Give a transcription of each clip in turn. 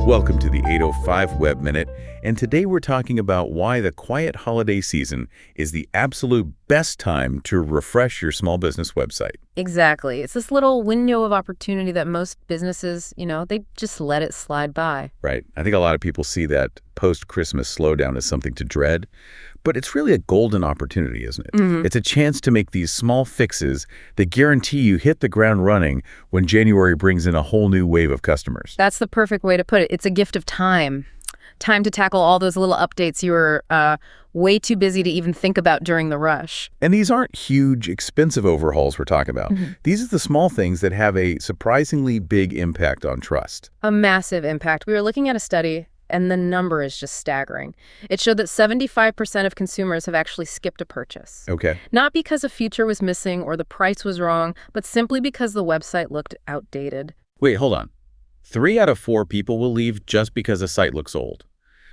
Welcome to the 805 Web Minute, and today we're talking about why the quiet holiday season is the absolute best time to refresh your small business website. Exactly. It's this little window of opportunity that most businesses, they just let it slide by. Right. I think a lot of people see that post-Christmas slowdown as something to dread, but it's really a golden opportunity, isn't it? It's a chance to make these small fixes that guarantee you hit the ground running when January brings in a whole new wave of customers. That's the perfect way to put it. It's a gift of time. Time to tackle all those little updates you were way too busy to even think about during the rush. And these aren't huge, expensive overhauls we're talking about. These are the small things that have a surprisingly big impact on trust. A massive impact. We were looking at a study, and the number is just staggering. It showed that 75% of consumers have actually skipped a purchase. Okay. Not because a feature was missing or the price was wrong, but simply because the website looked outdated. Wait, hold on. 3 out of 4 people will leave just because a site looks old,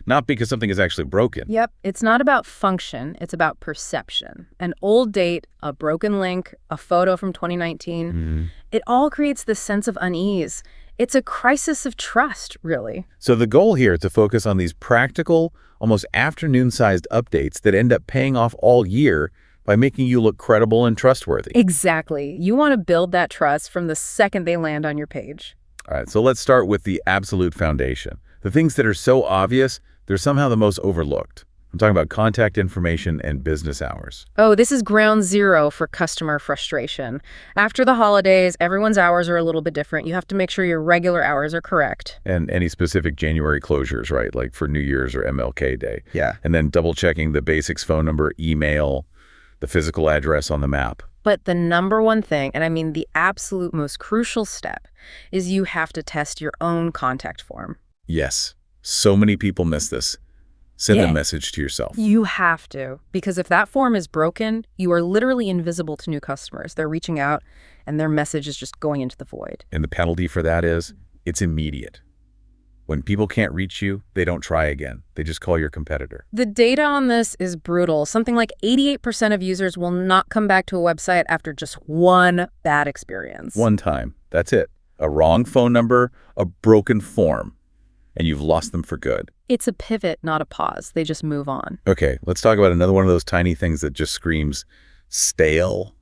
not because something is actually broken. Yep, it's not about function, it's about perception. An old date, a broken link, a photo from 2019, it all creates this sense of unease. It's a crisis of trust, really. So the goal here is to focus on these practical, almost afternoon-sized updates that end up paying off all year by making you look credible and trustworthy. Exactly. You want to build that trust from the second they land on your page. All right, so let's start with the absolute foundation. The things that are so obvious, they're somehow the most overlooked. I'm talking about contact information and business hours. Oh, this is ground zero for customer frustration. After the holidays, everyone's hours are a little bit different. You have to make sure your regular hours are correct. And any specific January closures, right? Like for New Year's or MLK Day. Yeah. And then double checking the basics: phone number, email, the physical address on the map. But the number one thing, and I mean the absolute most crucial step, is you have to test your own contact form. Yes. So many people miss this. Send Yeah. a message to yourself. You have to, because if that form is broken, you are literally invisible to new customers. They're reaching out, and their message is just going into the void. And the penalty for that is it's immediate. When people can't reach you, they don't try again. They just call your competitor. The data on this is brutal. Something like 88% of users will not come back to a website after just one bad experience. One time. That's it. A wrong phone number, a broken form, and you've lost them for good. It's a pivot, not a pause. They just move on. Okay, let's talk about another one of those tiny things that just screams stale.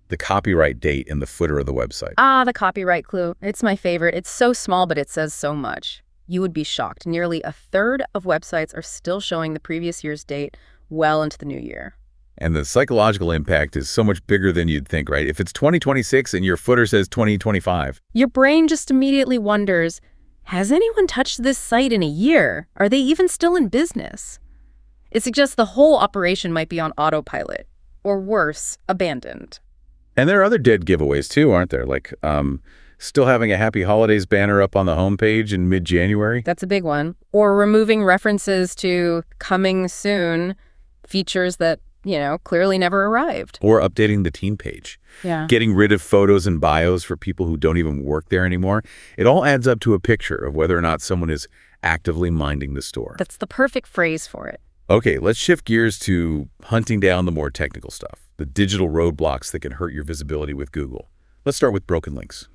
The copyright date in the footer of the website. Ah, the copyright clue. It's my favorite. It's so small, but it says so much. You would be shocked. Nearly a third of websites are still showing the previous year's date well into the new year. And the psychological impact is so much bigger than you'd think, right? If it's 2026 and your footer says 2025. Your brain just immediately wonders, has anyone touched this site in a year? Are they even still in business? It suggests the whole operation might be on autopilot, or worse, abandoned. And there are other dead giveaways too, aren't there? Like still having a Happy Holidays banner up on the homepage in mid-January. That's a big one. Or removing references to coming soon features that, clearly never arrived. Or updating the team page. Yeah. Getting rid of photos and bios for people who don't even work there anymore. It all adds up to a picture of whether or not someone is actively minding the store. That's the perfect phrase for it. Okay, let's shift gears to hunting down the more technical stuff, the digital roadblocks that can hurt your visibility with Google. Let's start with broken links.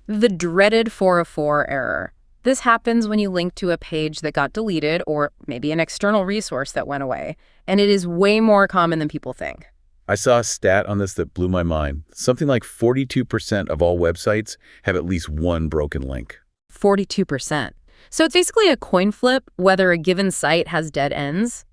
The dreaded 404 error. This happens when you link to a page that got deleted or maybe an external resource that went away, and it is way more common than people think. I saw a stat on this that blew my mind. Something like 42% of all websites have at least one broken link. 42%. So it's basically a coin flip whether a given site has dead ends.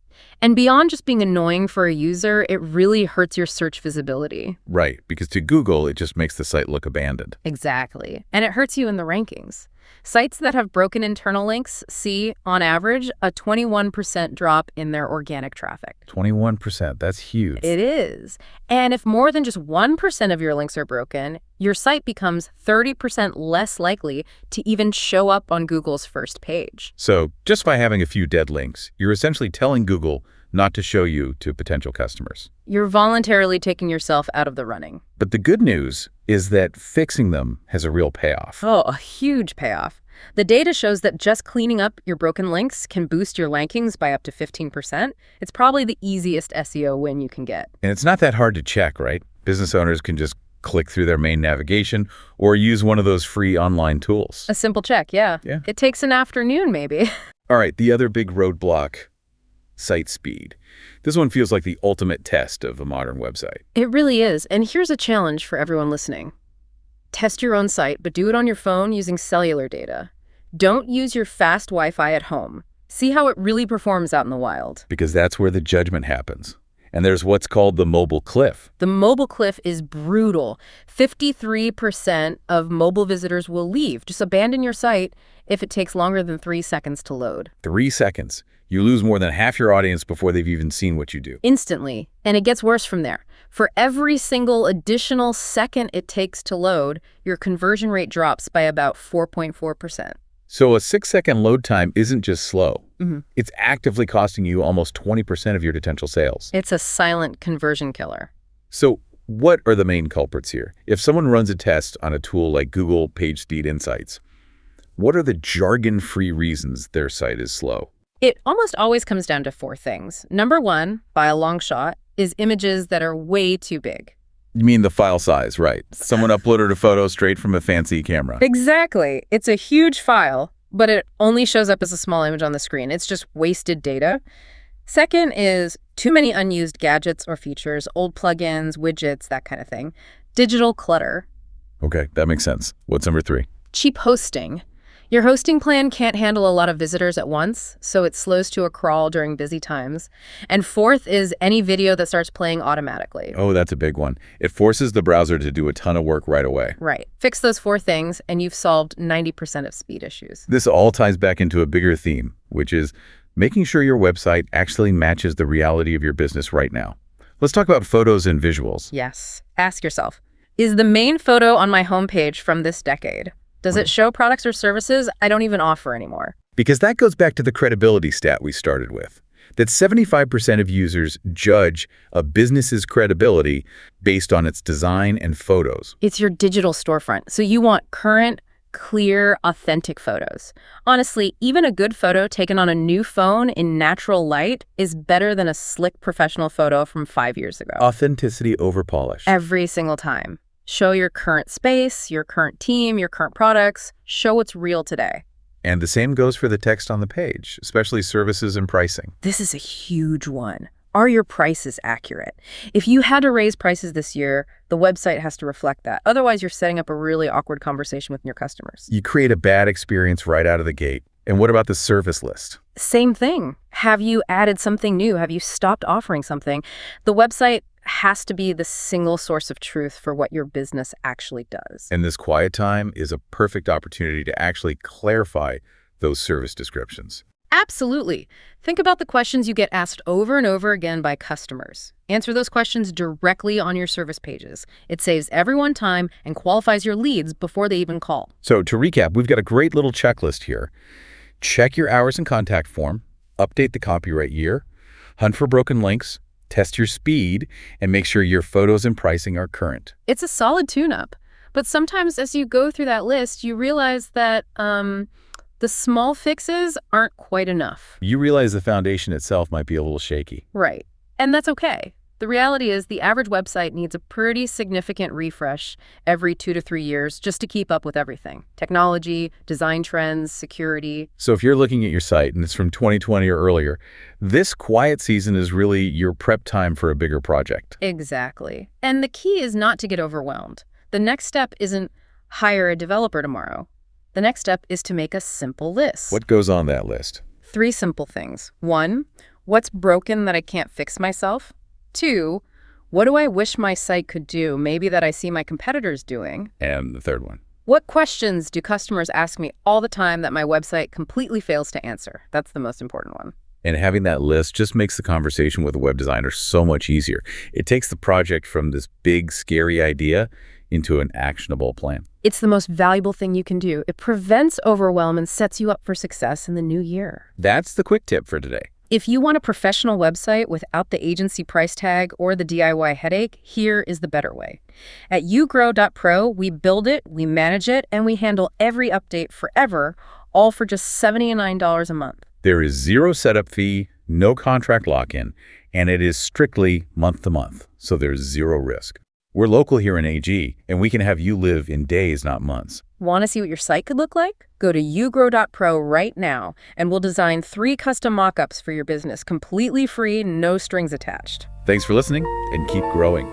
And beyond just being annoying for a user, it really hurts your search visibility. Right, because to Google, it just makes the site look abandoned. Exactly. And it hurts you in the rankings. Sites that have broken internal links see, on average, a 21% drop in their organic traffic. 21%, that's huge. It is. And if more than just 1% of your links are broken, your site becomes 30% less likely to even show up on Google's first page. So just by having a few dead links, you're essentially telling Google not to show you to potential customers. You're voluntarily taking yourself out of the running. But the good news is that fixing them has a real payoff. Oh, a huge payoff. The data shows that just cleaning up your broken links can boost your rankings by up to 15%. It's probably the easiest SEO win you can get. And it's not that hard to check, right? Business owners can just click through their main navigation, or use one of those free online tools. A simple check, yeah. Yeah. It takes an afternoon, maybe. All right, the other big roadblock, site speed. This one feels like the ultimate test of a modern website. It really is. And here's a challenge for everyone listening. Test your own site, but do it on your phone using cellular data. Don't use your fast Wi-Fi at home. See how it really performs out in the wild. Because that's where the judgment happens. And there's what's called the mobile cliff. The mobile cliff is brutal. 53% of mobile visitors will leave. Just abandon your site if it takes longer than 3 seconds to load. 3 seconds. You lose more than half your audience before they've even seen what you do. Instantly. And it gets worse from there. For every single additional second it takes to load, your conversion rate drops by about 4.4%. So a 6-second load time isn't just slow. Mm-hmm. It's actively costing you almost 20% of your potential sales. It's a silent conversion killer. So what are the main culprits here? If someone runs a test on a tool like Google PageSpeed Insights, what are the jargon-free reasons their site is slow? It almost always comes down to 4 things. Number 1, by a long shot, is images that are way too big. You mean the file size, right? Someone uploaded a photo straight from a fancy camera. Exactly. It's a huge file, but it only shows up as a small image on the screen. It's just wasted data. Second is too many unused gadgets or features, old plugins, widgets, that kind of thing. Digital clutter. Okay, that makes sense. What's number 3? Cheap hosting. Your hosting plan can't handle a lot of visitors at once, so it slows to a crawl during busy times. And fourth is any video that starts playing automatically. Oh, that's a big one. It forces the browser to do a ton of work right away. Right. Fix those 4 things, and you've solved 90% of speed issues. This all ties back into a bigger theme, which is making sure your website actually matches the reality of your business right now. Let's talk about photos and visuals. Yes. Ask yourself, is the main photo on my homepage from this decade? Does it show products or services I don't even offer anymore? Because that goes back to the credibility stat we started with, that 75% of users judge a business's credibility based on its design and photos. It's your digital storefront, so you want current, clear, authentic photos. Honestly, even a good photo taken on a new phone in natural light is better than a slick professional photo from 5 years ago. Authenticity over polish. Every single time. Show your current space, your current team, your current products. Show what's real today. And the same goes for the text on the page, especially services and pricing. This is a huge one. Are your prices accurate? If you had to raise prices this year, the website has to reflect that. Otherwise, you're setting up a really awkward conversation with your customers. You create a bad experience right out of the gate. And what about the service list? Same thing. Have you added something new? Have you stopped offering something? The website has to be the single source of truth for what your business actually does. And this quiet time is a perfect opportunity to actually clarify those service descriptions. Absolutely. Think about the questions you get asked over and over again by customers. Answer those questions directly on your service pages. It saves everyone time and qualifies your leads before they even call. So to recap, we've got a great little checklist here. Check your hours and contact form, update the copyright year, hunt for broken links, test your speed, and make sure your photos and pricing are current. It's a solid tune-up. But sometimes as you go through that list, you realize that the small fixes aren't quite enough. You realize the foundation itself might be a little shaky. Right. And that's okay. The reality is the average website needs a pretty significant refresh every 2 to 3 years just to keep up with everything. Technology, design trends, security. So if you're looking at your site and it's from 2020 or earlier, this quiet season is really your prep time for a bigger project. Exactly. And the key is not to get overwhelmed. The next step isn't hire a developer tomorrow. The next step is to make a simple list. What goes on that list? 3 simple things. 1, what's broken that I can't fix myself? 2, what do I wish my site could do, maybe that I see my competitors doing? And the third one. What questions do customers ask me all the time that my website completely fails to answer? That's the most important one. And having that list just makes the conversation with a web designer so much easier. It takes the project from this big, scary idea into an actionable plan. It's the most valuable thing you can do. It prevents overwhelm and sets you up for success in the new year. That's the quick tip for today. If you want a professional website without the agency price tag or the DIY headache, here is the better way. At ugrow.pro, we build it, we manage it, and we handle every update forever, all for just $79 a month. There is zero setup fee, no contract lock-in, and it is strictly month to month, so there's zero risk. We're local here in AG, and we can have you live in days, not months. Want to see what your site could look like? Go to ugrow.pro right now, and we'll design 3 custom mock-ups for your business, completely free, no strings attached. Thanks for listening, and keep growing.